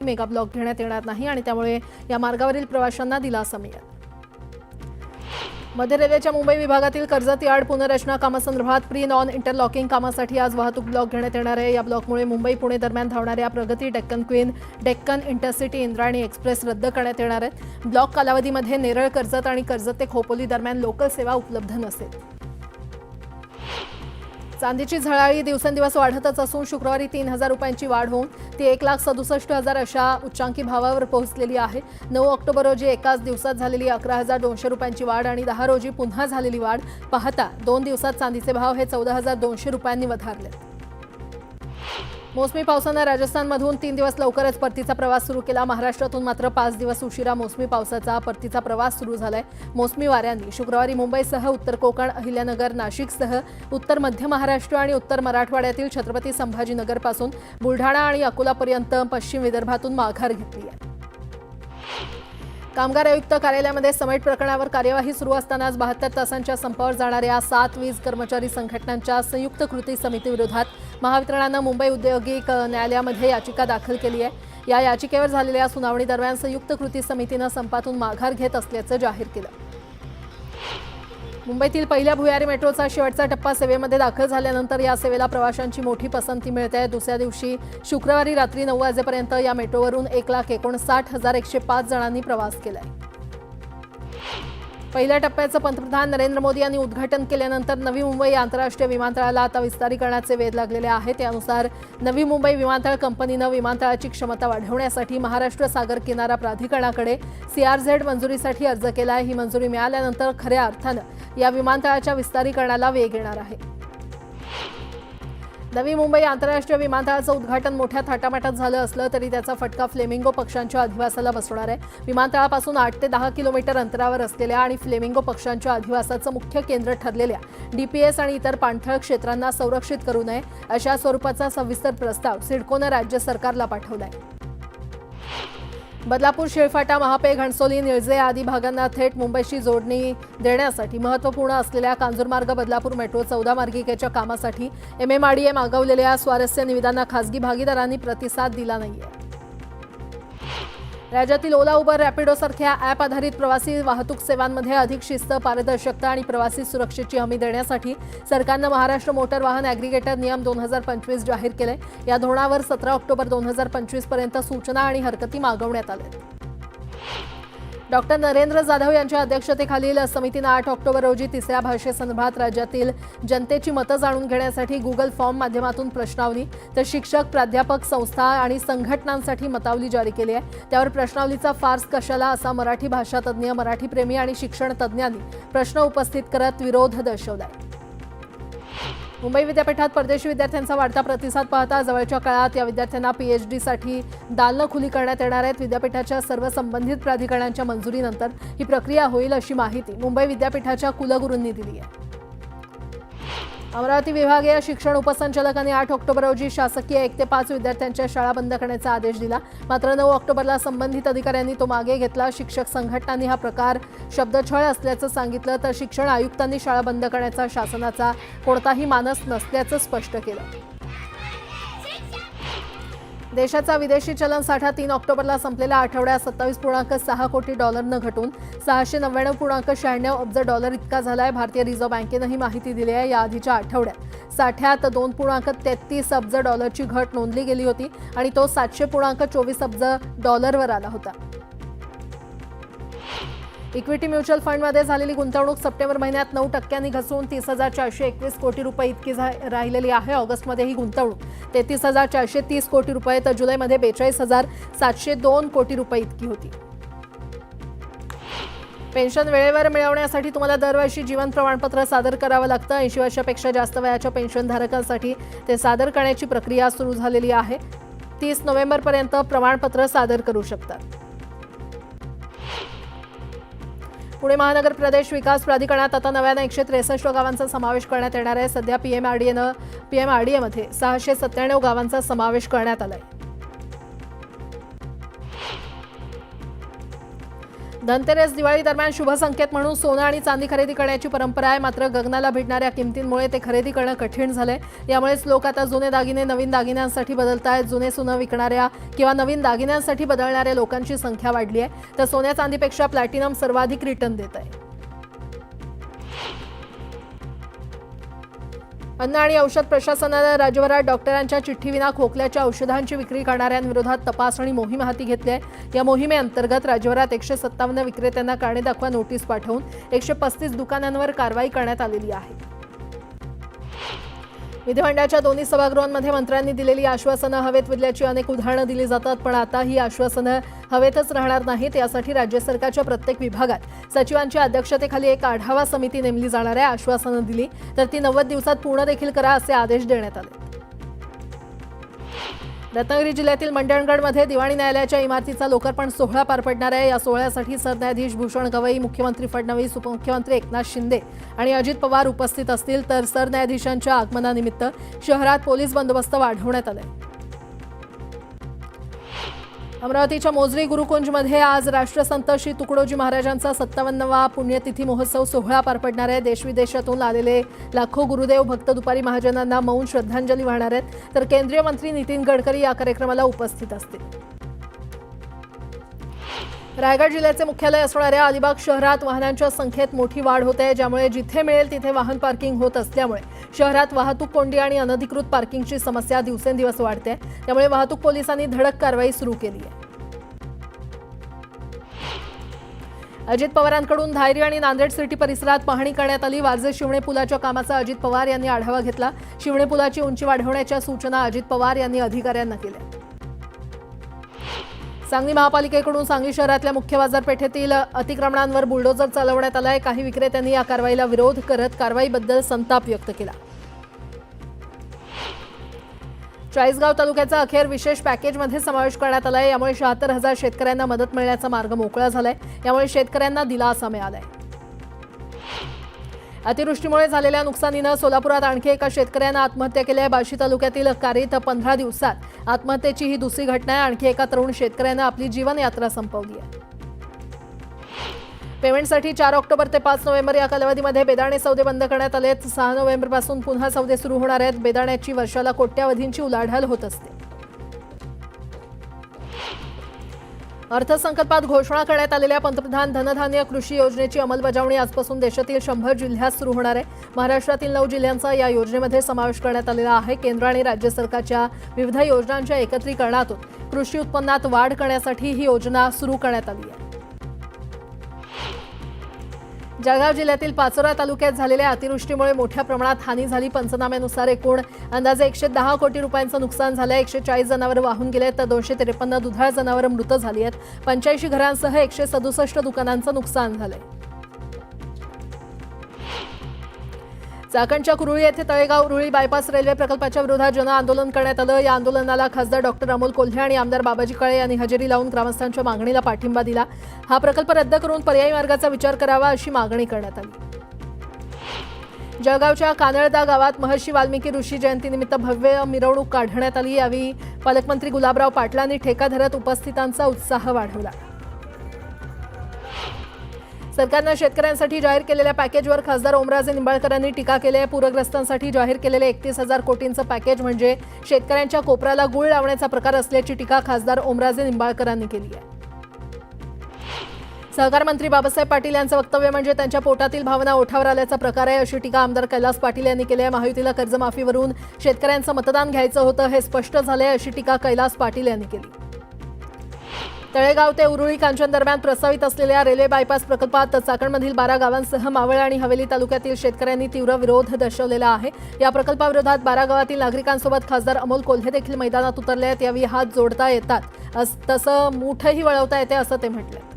Mega block घेण्यात येणार नाही आणि त्यामुळे या मार्गावरील प्रवाशांना दिलासा मिळेल। मध्य रेल्वेच्या मुंबई विभागातील कर्जत यार्ड पुनर्रचना कामासंदर्भात प्री नॉन इंटरलॉकिंग कामासाठी आज वाहतूक ब्लॉक घेण्यात येणार आहे। या ब्लॉकमुळे मुंबई पुणे दरम्यान धावणाऱ्या प्रगती, Deccan queen, Deccan intercity, Indrayani express रद्द करण्यात येणार आहेत। ब्लॉक कालावधीमध्ये नेरळ कर्जत आणि कर्जत ते खोपोली दरम्यान लोकल सेवा उपलब्ध नसेल। चांदीची झळाळी दिवसेंदिवस वाढतच असून शुक्रवारी 3,000 रुपयांची वाढ होऊन ती 1,67,000 अशा उच्चांकी भावावर पोहोचलेली आहे। 9 ऑक्टोबर रोजी एकाच दिवसात झालेली 11,200 रुपयांची वाढ आणि 10 रोजी पुन्हा झालेली वाढ पाहता 2 दिवसात चांदीचे भाव हे 14,200 रुपयांनी वधारले। मोसमी पावसाने राजस्थानमधून 3 दिवस लवकरच परतीचा प्रवास सुरू केला। महाराष्ट्रातून मात्र 5 दिवस उशिरा मोसमी पावसाचा परतीचा प्रवास सुरू झालाय। मोसमी वाऱ्यांनी शुक्रवारी मुंबईसह उत्तर कोकण, अहिल्यानगर, नाशिकसह उत्तर मध्य महाराष्ट्र आणि उत्तर मराठवाड्यातील छत्रपती संभाजीनगरपासून बुलढाणा आणि अकोलापर्यंत पश्चिम विदर्भातून माघार घेतली आहे। कामगार आयुक्त कार्यालयामध्ये समेट प्रकरणावर कार्यवाही सुरू असतानाच 72 तासांच्या संपावर जाणाऱ्या 7 वीज कर्मचारी संघटनांच्या संयुक्त कृती समितीविरोधात महावितरणानं मुंबई औद्योगिक न्यायालयामध्ये याचिका दाखल केली आहे। या याचिकेवर झालेल्या सुनावणी दरम्यान संयुक्त कृती समितीनं संपातून माघार घेत असल्याचं जाहीर केलं। मुंबईतील पहिल्या भुयारी मेट्रोचा शेवटचा टप्पा सेवेमध्ये दाखल झाल्यानंतर या सेवेला प्रवाशांची मोठी पसंती मिळते आहे। दुसऱ्या दिवशी शुक्रवारी रात्री 9 वाजेपर्यंत या मेट्रोवरून 1,59,105 जणांनी प्रवास केलाय। पहिल्या टप्प्याचं पंतप्रधान नरेंद्र मोदी यांनी उद्घाटन केल्यानंतर नवी मुंबई आंतरराष्ट्रीय विमानतळाला आता विस्तारीकरणाचे वेध लागलेले आहेत। त्यानुसार नवी मुंबई विमानतळ कंपनीनं विमानतळाची क्षमता वाढवण्यासाठी महाराष्ट्र सागर किनारा प्राधिकरणाकडे CRZ मंजुरीसाठी अर्ज केला आहे। ही मंजुरी मिळाल्यानंतर खऱ्या अर्थानं या विमानतळाच्या विस्तारीकरणाला वेग येणार आहे। नवी मुंबई आंतरराष्ट्रीय विमानतळाचं उद्घाटन मोठ्या थाटामाटात झालं असलं तरी त्याचा फटका फ्लेमिंगो पक्ष्यांच्या अधिवासाला बसणार आहे। विमानतळापासून 8 ते 10 किलोमीटर अंतरावर असलेल्या आणि फ्लेमिंगो पक्ष्यांच्या अधिवासाचं मुख्य केंद्र ठरलेल्या DPS आणि इतर पाणथळ क्षेत्रांना संरक्षित करू नये अशा स्वरूपाचा सविस्तर प्रस्ताव सिडकोनं राज्य सरकारला पाठवलाय। बदलापूर, शिळफाटा, महापे, घणसोली, निळजे आदी भागांना थेट मुंबईशी जोडणी देण्यासाठी महत्त्वपूर्ण असलेल्या कांजूरमार्ग बदलापूर मेट्रो 14 मार्गिकेच्या कामासाठी MMRDA मागवलेल्या स्वारस्य निविदांना खासगी भागीदारांनी प्रतिसाद दिला नाहीये। राज्यातील ओला, उबर, रॅपिडोसारख्या ॲप आधारित प्रवासी वाहतूक सेवांमध्ये अधिक शिस्त, पारदर्शकता आणि प्रवासी सुरक्षेची हमी देण्यासाठी सरकारनं महाराष्ट्र मोटर वाहन ॲग्रिगेटर नियम 2025 जाहीर केले। या धोरणावर 17 ऑक्टोबर 2025 पर्यंत सूचना आणि हरकती मागवण्यात आल्या। डॉक्टर नरेंद्र जाधव यांच्या अध्यक्षतेखालील समितीनं 8 ऑक्टोबर रोजी तिसऱ्या भाषेसंदर्भात राज्यातील जनतेची मतं जाणून घेण्यासाठी गुगल फॉर्म माध्यमातून प्रश्नावली तर शिक्षक, प्राध्यापक, संस्था आणि संघटनांसाठी मतावली जारी केली आहे। त्यावर प्रश्नावलीचा फार्स कशाला असा मराठी भाषा तज्ज्ञ, मराठी प्रेमी आणि शिक्षण तज्ज्ञांनी प्रश्न उपस्थित करत विरोध दर्शवलाय। मुंबई विद्यापीठात परदेशी विद्यार्थ्यांचा वाढता प्रतिसाद पाहता जवळच्या काळात या विद्यार्थ्यांना PhD साठी दालनं खुली करण्यात येणार आहेत। विद्यापीठाच्या सर्व संबंधित प्राधिकरणांच्या मंजुरीनंतर ही प्रक्रिया होईल अशी माहिती मुंबई विद्यापीठाच्या कुलगुरूंनी दिली आहे। अमरावती विभागीय शिक्षण उपसंचालकांनी 8 ऑक्टोबर रोजी शासकीय 1 ते 5 विद्यार्थ्यांच्या शाळा बंद करण्याचा आदेश दिला। मात्र 9 ऑक्टोबरला संबंधित अधिकाऱ्यांनी तो मागे घेतला। शिक्षक संघटनांनी हा प्रकार शब्दछळ असल्याचं सांगितलं तर शिक्षण आयुक्तांनी शाळा बंद करण्याचा शासनाचा कोणताही मानस नसल्याचं स्पष्ट केलं। देशाचा विदेशी चलन साठा 3 ऑक्टोबरला संपलेल्या आठवड्यात $27.6 कोटी न घटून $699.96 अब्ज इतका झालाय। भारतीय रिझर्व्ह बँकेनं ही माहिती दिली आहे। या आधीच्या आठवड्यात साठ्यात $2.33 अब्ज ची घट नोंदली गेली होती आणि तो $700.24 अब्ज वर आला होता। इक्विटी म्युच्युअल फंडमध्ये झालेली गुंतवणूक सप्टेंबर महिन्यात 9% घसरून 30,421 कोटी रुपये इतकी राहिलेली आहे। ऑगस्टमध्ये ही गुंतवणूक 33,430 कोटी रुपये तर जुलैमध्ये 42,702 कोटी रुपये इतकी होती। पेन्शन वेळेवर मिळवण्यासाठी तुम्हाला दरवर्षी जीवन प्रमाणपत्र सादर करावं लागतं। 80 वर्षापेक्षा जास्त वयाच्या पेन्शनधारकांसाठी ते सादर करण्याची प्रक्रिया सुरू झालेली आहे। 30 नोव्हेंबरपर्यंत प्रमाणपत्र सादर करू शकतात। पुणे महानगर प्रदेश विकास प्राधिकरणात आता नव्यानं 163 गावांचा समावेश करण्यात येणार आहे। सध्या PMRDA मध्ये 697 गावांचा समावेश करण्यात आलाय। धनतेरस दिवाळी दरम्यान शुभ संकेत म्हणून सोनं आणि चांदी खरेदी करण्याची परंपरा आहे. मात्र गगनाला भिडणाऱ्या किमतींमुळे ते खरेदी करणं कठीण झालंय. यामुळेच लोक आता जुने दागिने नवीन दागिन्यांसाठी बदलतायत. जुने सोनं विकणाऱ्या किंवा नवीन दागिन्यांसाठी बदलणाऱ्या लोकांची संख्या वाढली आहे. तर सोन्या चांदीपेक्षा प्लॅटिनम सर्वाधिक रिटर्न देत आहे. अन्न आणि औषध प्रशासनानं राज्यभरात डॉक्टरांच्या चिठ्ठीविना खोकल्याच्या औषधांची विक्री करणाऱ्यांविरोधात तपासणी मोहीम हाती घेतली आहे. या मोहिमेअंतर्गत राज्यभरात 157 विक्रेत्यांना कारणे दाखवा नोटीस पाठवून 135 दुकानांवर कारवाई करण्यात आलेली आहे. विधिमंडळाच्या दोन्ही सभागृहांमध्ये मंत्र्यांनी दिलेली आश्वासनं हवेत विरल्याची अनेक उदाहरणं दिली जातात. पण आता ही आश्वासनं हवेतच राहणार नाहीत. यासाठी राज्य सरकारच्या प्रत्येक विभागात सचिवांच्या अध्यक्षतेखाली एक आढावा समिती नेमली जाणार आहे. आश्वासनं दिली तर ती 90 दिवसात पूर्ण देखील करा असे आदेश देण्यात आले. रत्नागिरी जिल्ह्यातील मंडणगडमध्ये दिवाणी न्यायालयाच्या इमारतीचा लोकार्पण सोहळा पार पडणार आहे. या सोहळ्यासाठी सरन्यायाधीश भूषण गवई, मुख्यमंत्री फडणवीस, उपमुख्यमंत्री एकनाथ शिंदे आणि अजित पवार उपस्थित असतील. तर सरन्यायाधीशांच्या आगमनानिमित्त शहरात पोलीस बंदोबस्त वाढवण्यात आलाय. अमरावतीच्या मोजरी गुरुकुंजमध्ये आज राष्ट्रसंत श्री तुकडोजी महाराजांचा 57वा पुण्यतिथी महोत्सव सोहळा पार पडणार आहे. देशविदेशातून आलेले लाखो गुरुदेव भक्त दुपारी महाजनांना मौन श्रद्धांजली वाहणार आहेत. तर केंद्रीय मंत्री नितीन गडकरी या कार्यक्रमाला उपस्थित असतील. रायगड जिल्ह्याचे मुख्यालय असणाऱ्या अलिबाग शहरात वाहनांच्या संख्येत मोठी वाढ होत आहे. ज्यामुळे जिथे मिळेल तिथे वाहन पार्किंग होत असल्यामुळे शहरात वाहतूक कोंडी आणि अनधिकृत पार्किंगची समस्या दिवसेंदिवस वाढते. त्यामुळे वाहतूक पोलिसांनी धडक कारवाई सुरू केली आहे. अजित पवारांकडून धायरी आणि नांदेड सिटी परिसरात पाहणी करण्यात आली. वारजे शिवणे पुलाच्या कामाचा अजित पवार यांनी आढावा घेतला. शिवणे पुलाची उंची वाढवण्याच्या सूचना अजित पवार यांनी अधिकाऱ्यांना केल्या. सांगली महापालिकेकडून सांगली शहरातल्या मुख्य बाजारपेठेतील अतिक्रमणांवर बुलडोजर चालवण्यात आलाय. काही विक्रेत्यांनी या कारवाईला विरोध करत कारवाईबद्दल संताप व्यक्त केला. चाळीसगाव तालुक्याचा अखेर विशेष पॅकेजमध्ये समावेश करण्यात आलाय. यामुळे 76,000 शेतकऱ्यांना मदत मिळण्याचा मार्ग मोकळा झालाय. यामुळे शेतकऱ्यांना दिलासा मिळालाय. अतिवृष्टीमुळे झालेल्या नुकसानीनं सोलापुरात आणखी एका शेतकऱ्यानं आत्महत्या केली आहे. बार्शी तालुक्यातील कारीत 15 दिवसात आत्महत्येची ही दुसरी घटना आहे. आणखी एका तरुण शेतकऱ्यानं आपली जीवनयात्रा संपवली आहे. पेमेंटसाठी 4 ऑक्टोबर ते 5 नोव्हेंबर या कालावधीमध्ये बेदाणे सौदे बंद करण्यात आले आहेत. 6 नोव्हेंबरपासून पुन्हा सौदे सुरू होणार आहेत. बेदाण्याची वर्षाला कोट्यावधींची उलाढाल होत असते. अर्थसंकल्पात घोषणा करण्यात आलेल्या पंतप्रधान धनधान्य कृषी योजनेची अंमलबजावणी आजपासून देशातील 100 जिल्ह्यात सुरू होणार आहे. महाराष्ट्रातील 9 जिल्ह्यांचा या योजनेमध्ये समावेश करण्यात आलेला आहे. केंद्र आणि राज्य सरकारच्या विविध योजनांच्या एकत्रीकरणातून कृषी उत्पन्नात वाढ करण्यासाठी ही योजना सुरू करण्यात आली आहे. जळगाव जिल्ह्यातील पाचोरा तालुक्यात झालेल्या अतिवृष्टीमुळे मोठ्या प्रमाणात हानी झाली. पंचनाम्यानुसार एकूण अंदाजे 110 कोटी रुपयांचं नुकसान झालं. 140 जनावरं वाहून गेले तर 253 दुधाळ जनावरं मृत झाली आहेत. 85 घरांसह 167 दुकानांचं नुकसान झालंय. चाकणच्या कुरुळी येथे तळेगाव उरुळी बायपास रेल्वे प्रकल्पाच्या विरोधात जन आंदोलन करण्यात आलं. या आंदोलनाला खासदार डॉक्टर अमोल कोल्हे आणि आमदार बाबाजी काळे यांनी हजेरी लावून ग्रामस्थांच्या मागणीला पाठिंबा दिला. हा प्रकल्प रद्द करून पर्यायी मार्गाचा विचार करावा अशी मागणी करण्यात आली. जळगावच्या कानळदा गावात महर्षी वाल्मिकी ऋषी जयंतीनिमित्त भव्य मिरवणूक काढण्यात आली. यावेळी पालकमंत्री गुलाबराव पाटलांनी ठेका धरत उपस्थितांचा उत्साह वाढवला. सरकारनं शेतकऱ्यांसाठी जाहीर केलेल्या पॅकेजवर खासदार ओमराजे निंबाळकरांनी टीका केली आहे. पूरग्रस्तांसाठी जाहीर केलेले 31,000 कोटींचं पॅकेज म्हणजे शेतकऱ्यांच्या कोपऱ्याला गुळ लावण्याचा प्रकार असल्याची टीका खासदार ओमराजे निंबाळकरांनी केली आहे. सहकार मंत्री बाबासाहेब पाटील यांचं वक्तव्य म्हणजे त्यांच्या पोटातील भावना ओठावर आल्याचा प्रकार आहे अशी टीका आमदार कैलास पाटील यांनी केली आहे. महायुतीला कर्जमाफीवरून शेतकऱ्यांचं मतदान घ्यायचं होतं हे स्पष्ट झालंय अशी टीका कैलास पाटील यांनी केली. तळेगाव ते उरुळी कांचन दरम्यान प्रस्तावित असलेल्या रेल्वे बायपास प्रकल्पात चाकणमधील 12 गावांसह मावळ आणि हवेली तालुक्यातील शेतकऱ्यांनी तीव्र विरोध दर्शवलेला आहे. या प्रकल्पाविरोधात 12 गावातील नागरिकांसोबत खासदार अमोल कोल्हे देखील मैदानात उतरले आहेत. यावेळी हात जोडता येतात तसं मूठही वळवता येते असं ते म्हटलं.